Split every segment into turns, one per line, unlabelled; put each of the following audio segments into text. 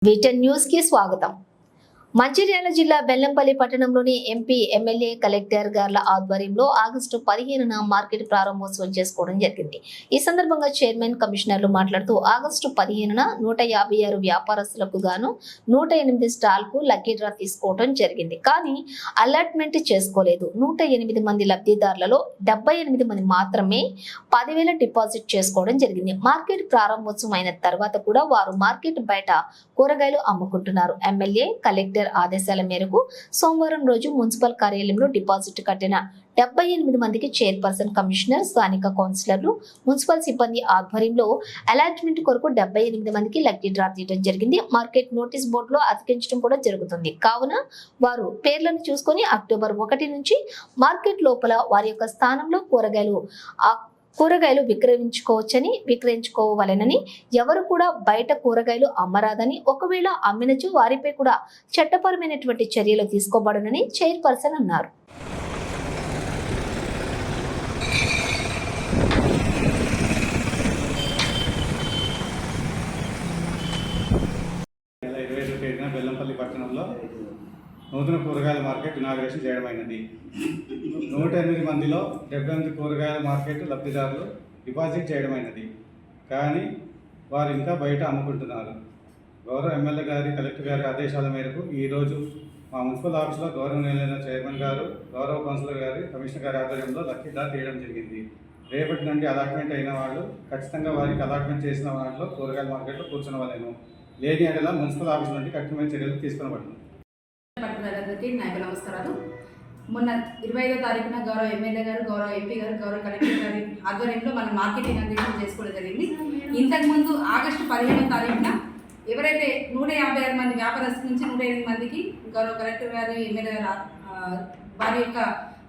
వీటెన్ news కి స్వాగతం. మంచిర్యాల జిల్లా బెల్లంపల్లి పట్టణంలోని ఎంపీ, ఎమ్మెల్యే, కలెక్టర్ గార్ల ఆధ్వర్యంలో ఆగస్టు 15న మార్కెట్ ప్రారంభోత్సవం చేసుకోవడం జరిగింది. ఈ సందర్భంగా చైర్మన్, కమిషనర్లు మాట్లాడుతూ ఆగస్టు 15న 156 వ్యాపారస్తులకు గాను 108 స్టాల్ కు లక్కీ డ్రా తీసుకోవడం జరిగింది. కానీ అలాట్మెంట్ చేసుకోలేదు. 108 మంది లబ్ధిదారులలో 78 మంది మాత్రమే 10,000 డిపాజిట్ చేసుకోవడం జరిగింది. మార్కెట్ ప్రారంభోత్సవం అయిన తర్వాత కూడా వారు మార్కెట్ బయట కూరగాయలు అమ్ముకుంటున్నారు. ఎమ్మెల్యే, కలెక్టర్ ఆదేశాల మేరకు సోమవారం రోజు మున్సిపల్ కార్యాలయంలో డిపాజిట్ కట్టిన 78 మందికి చైర్పర్సన్, కమిషనర్, స్థానిక కౌన్సిలర్లు, మున్సిపల్ సిబ్బంది ఆధ్వర్యంలో అలాట్మెంట్ కొరకు 78 మందికి లక్కీ డ్రా తీయడం జరిగింది. మార్కెట్ నోటీస్ బోర్డులో అతికించడం కూడా జరుగుతుంది. కావున వారు పేర్లను చూసుకొని అక్టోబర్ 1 నుంచి మార్కెట్ లోపల వారి యొక్క స్థానంలో కూరగాయలు విక్రయించుకోవాలనని, ఎవరు కూడా బయట కూరగాయలు అమ్మరాదని, ఒకవేళ అమ్మినచో వారిపై కూడా చట్టపరమైనటువంటి చర్యలు తీసుకోబడునని చైర్పర్సన్ అన్నారు.
బెల్లంపల్లి పట్టణంలో నూతన కూరగాయల మార్కెట్ ఇనాగ్రేషన్ చేయడమైనది. 108 మందిలో 78 కూరగాయల మార్కెట్ లబ్ధిదారులు డిపాజిట్ చేయడమైనది. కానీ వారు ఇంకా బయట అమ్ముకుంటున్నారు. గౌరవ ఎమ్మెల్యే గారి, కలెక్టర్ గారి ఆదేశాల మేరకు ఈరోజు మా మున్సిపల్ ఆఫీస్లో గౌరవనీయులైన చైర్మన్ గారు, గౌరవ కౌన్సిలర్ గారి, కమిషనర్ గారి ఆధ్వర్యంలో లక్కీ డ్రా తీయడం జరిగింది. రేపటి నుండి అలాట్మెంట్ అయిన వాళ్ళు ఖచ్చితంగా వారికి అలాట్మెంట్ చేసిన వాటిలో కూరగాయల మార్కెట్లో కూర్చునవలేను. లేని ఎడల మున్సిపల్ ఆఫీస్ నుండి కఠినమైన చర్యలు తీసుకునబడును.
నాయకు నమస్కారాలు. మొన్న 25వ తారీఖున గౌరవ ఎమ్మెల్యే గారు, గౌరవ ఎంపీ గారు, గౌరవ కలెక్టర్ గారి ఆధ్వర్యంలో మనం మార్కెట్ ఇనాగ్రేషన్ చేసుకోవడం జరిగింది. ఇంతకుముందు ఆగస్టు 15వ తారీఖున ఎవరైతే 156 మంది వ్యాపారస్తుల నుంచి 108 మందికి గౌరవ కలెక్టర్ గారు, ఎమ్మెల్యే గారు వారి యొక్క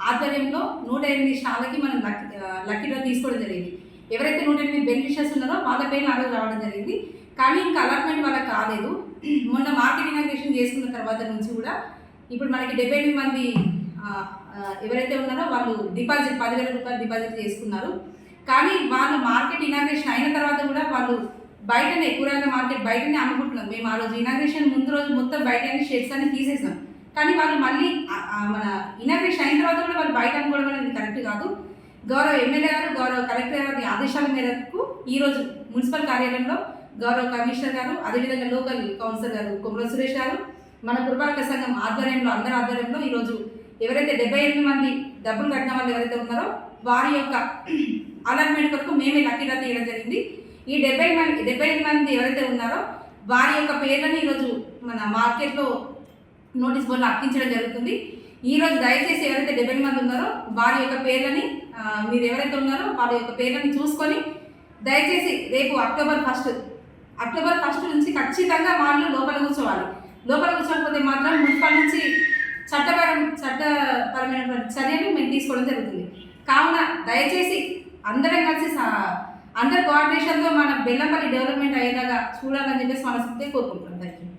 ఆధ్వర్యంలో 108 స్టాళ్ళకి మనం లక్కీ డ్రా తీసుకోవడం జరిగింది. ఎవరైతే 108 బెనిఫిషియర్స్ ఉన్నారో వాళ్ళ పేర్లు ఆ రోజు రావడం జరిగింది. కానీ ఇంకా అలాట్మెంట్ వాళ్ళకి కాలేదు. మొన్న మార్కెట్ ఇనాగ్రేషన్ చేసుకున్న తర్వాత నుంచి కూడా ఇప్పుడు మనకి 78 మంది ఎవరైతే ఉన్నారో వాళ్ళు డిపాజిట్ 10,000 రూపాయలు డిపాజిట్ చేసుకున్నారు. కానీ వాళ్ళు మార్కెట్ ఇనాగ్రేషన్ అయిన తర్వాత కూడా వాళ్ళు బయటనే కూరగాయల మార్కెట్ బయటనే అమ్ముకుంటున్నారు. మేము ఆ రోజు ఇనాగ్రేషన్ ముందు రోజు మొత్తం బయటనే షెడ్స్ అన్ని తీసేసాం. కానీ వాళ్ళు మళ్ళీ మన ఇనాగ్రేషన్ అయిన తర్వాత కూడా వాళ్ళు బయట అమ్ముకోవడం అనేది కరెక్ట్ కాదు. గౌరవ ఎమ్మెల్యే గారు, గౌరవ కలెక్టర్ గారి ఆదేశాల మేరకు ఈరోజు మున్సిపల్ కార్యాలయంలో గౌరవ కమిషనర్ గారు, అదేవిధంగా లోకల్ కౌన్సిలర్ గారు కొమర సురేష్ గారు, మన పురపాలక సంఘం ఆధ్వర్యంలో, అందరి ఆధ్వర్యంలో ఈరోజు ఎవరైతే 78 మంది డబ్బులు కట్టిన వాళ్ళు ఎవరైతే ఉన్నారో వారి యొక్క అలాట్మెంట్ కొరకు మేమే లక్కీ డ్రా తీయడం జరిగింది. ఈ 75 మంది ఎవరైతే ఉన్నారో వారి యొక్క పేర్లని ఈరోజు మన మార్కెట్లో నోటీస్ బోర్డులో అర్పించడం జరుగుతుంది. ఈరోజు దయచేసి ఎవరైతే 70 మంది ఉన్నారో వారి యొక్క పేర్లని మీరు ఎవరైతే ఉన్నారో వారి యొక్క పేర్లని చూసుకొని దయచేసి రేపు అక్టోబర్ 1 నుంచి ఖచ్చితంగా వాళ్ళు లోపల కూర్చోవాలి. లోపల కూర్చోకపోతే మాత్రం మున్సిపల్ నుంచి చట్టపరమైనటువంటి చర్యలు మేము తీసుకోవడం జరుగుతుంది. కావున దయచేసి అందరం కలిసి అందరి కోఆర్డినేషన్తో మన బెల్లంపల్లి డెవలప్మెంట్ అయ్యేలాగా చూడాలని చెప్పేసి మనస్ఫూర్తిగా కోరుకుంటున్నాం. Thank you.